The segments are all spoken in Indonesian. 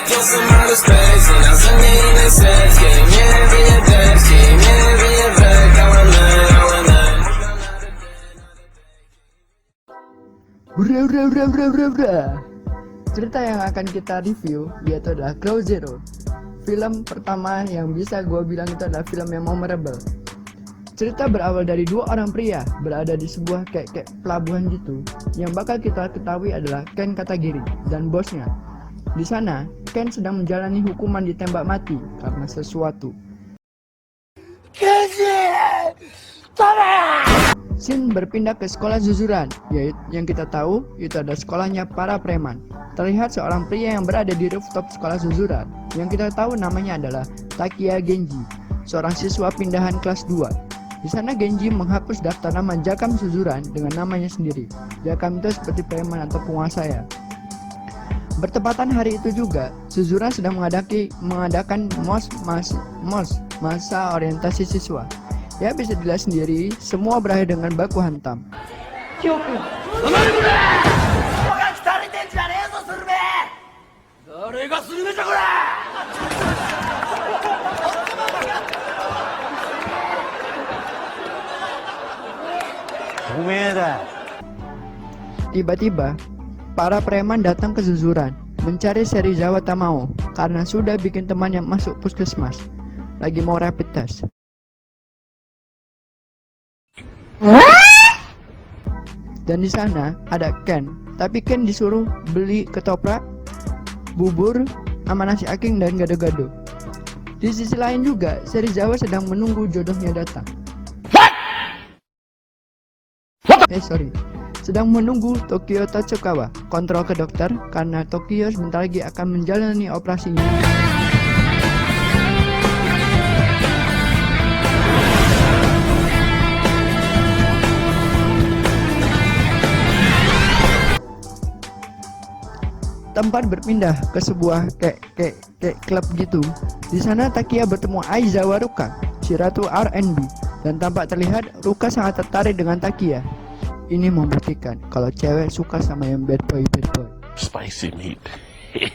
some outer space, and I'm sending in the sets. Getting me every address, getting me every effect. I wanna. Cerita yang akan kita review yaitu adalah Ground Zero. Film pertama yang bisa gue bilang itu adalah film yang memorable. Cerita berawal dari dua orang pria berada di sebuah kayak pelabuhan gitu. Yang bakal kita ketahui adalah Ken Katagiri dan bosnya. Di sana, Ken sedang menjalani hukuman ditembak mati karena sesuatu. Scene berpindah ke sekolah Zuzuran, yaitu yang kita tahu itu ada sekolahnya para preman. Terlihat seorang pria yang berada di rooftop sekolah Zuzuran, yang kita tahu namanya adalah Takiya Genji, seorang siswa pindahan kelas 2. Di sana Genji menghapus daftar nama Jakam Zuzuran dengan namanya sendiri. Jakam itu seperti preman atau penguasa ya. Bertepatan hari itu juga, Zuzuran sedang mengadakan masa orientasi siswa. Ya bisa dilihat sendiri, semua berakhir dengan baku hantam. Tiba-tiba, para preman datang ke Zuzuran mencari Serizawa Tamao karena sudah bikin temannya masuk puskesmas, lagi mau rapid test. Dan di sana ada Ken, tapi Ken disuruh beli ketoprak, bubur, sama nasi aking dan gado-gado. Di sisi lain juga, Serizawa sedang menunggu jodohnya datang. Sedang menunggu Tokyo Tatsukawa kontrol ke dokter karena Tokyo sebentar lagi akan menjalani operasinya. Tempat berpindah ke sebuah kayak klub gitu. Di sana Takiya bertemu Aizawa Ruka, si ratu R&B, dan tampak terlihat Ruka sangat tertarik dengan Takiya. Ini membuktikan kalau cewek suka sama yang bad boy. Spicy meat.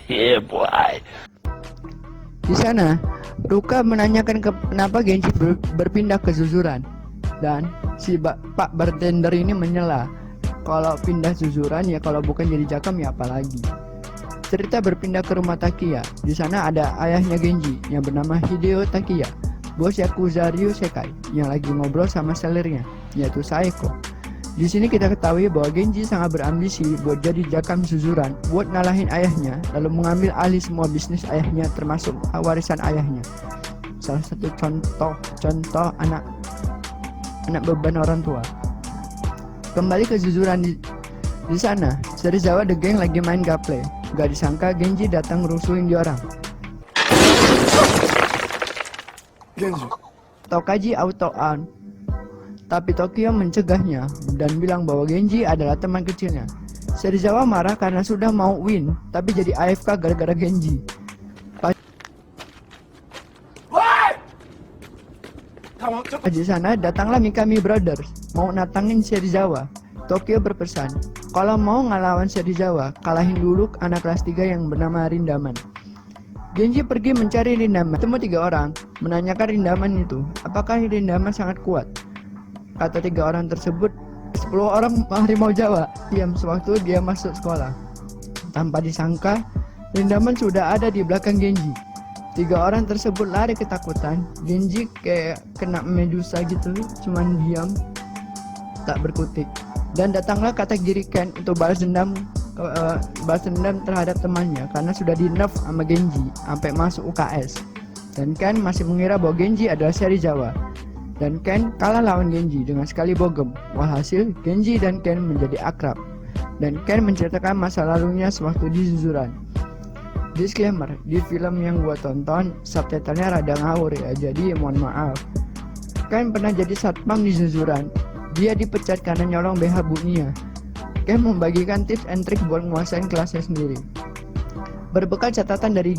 Yeah boy. Di sana Ruka menanyakan kenapa Genji berpindah ke Zuzuran, dan si Pak bartender ini menyela kalau pindah Zuzuran ya kalau bukan jadi Jakam ya apalagi. Cerita berpindah ke rumah Takiya. Di sana ada ayahnya Genji yang bernama Hideo Takiya, bos Yakuza Ryu Sekai, yang lagi ngobrol sama sellernya yaitu Saeko. Di sini kita ketahui bahwa Genji sangat berambisi buat jadi Jakam Zuzuran, buat ngalahin ayahnya, lalu mengambil alih semua bisnis ayahnya termasuk warisan ayahnya. Salah satu contoh anak beban orang tua. Kembali ke Zuzuran. Di sana, Serizawa The Gang lagi main gaple. Gak disangka Genji datang ngerusuhin dia orang. Tokaji auto-on, tapi Tokyo mencegahnya dan bilang bahwa Genji adalah teman kecilnya. Serizawa marah karena sudah mau win, tapi jadi AFK gara-gara Genji. Di sana datanglah Mikami Brothers, mau natangin Serizawa. Tokyo berpesan, kalau mau ngelawan Serizawa, kalahin dulu anak kelas 3 yang bernama Rindaman. Genji pergi mencari Rindaman, ketemu 3 orang, menanyakan Rindaman itu, apakah Rindaman sangat kuat? Kata 3 orang tersebut, 10 orang harimau Jawa. Diam sewaktu dia masuk sekolah. Tanpa disangka, Rindaman sudah ada di belakang Genji. 3 orang tersebut lari ketakutan. Genji kayak kena medusa gitu, cuman diam, tak berkutik. Dan datanglah Katagiri Ken untuk balas dendam terhadap temannya karena sudah di nerf sama Genji sampai masuk UKS. Dan Ken masih mengira bahwa Genji adalah Serizawa. Dan Ken kalah lawan Genji dengan sekali bogem. Walhasil Genji dan Ken menjadi akrab. Dan Ken menceritakan masa lalunya sewaktu di Zuzuran. Disclaimer, di film yang gua tonton subtitlenya rada ngawur ya, jadi mohon maaf. Ken pernah jadi satpam di Zuzuran. Dia dipecat karena nyolong BH Bunia. Ken membagikan tips and trick buat menguasain kelasnya sendiri. Berbekal catatan dari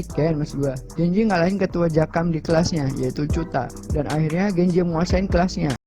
Ken maksud gua, Genji ngalahin ketua Jakam di kelasnya yaitu Cuta, dan akhirnya Genji menguasain kelasnya.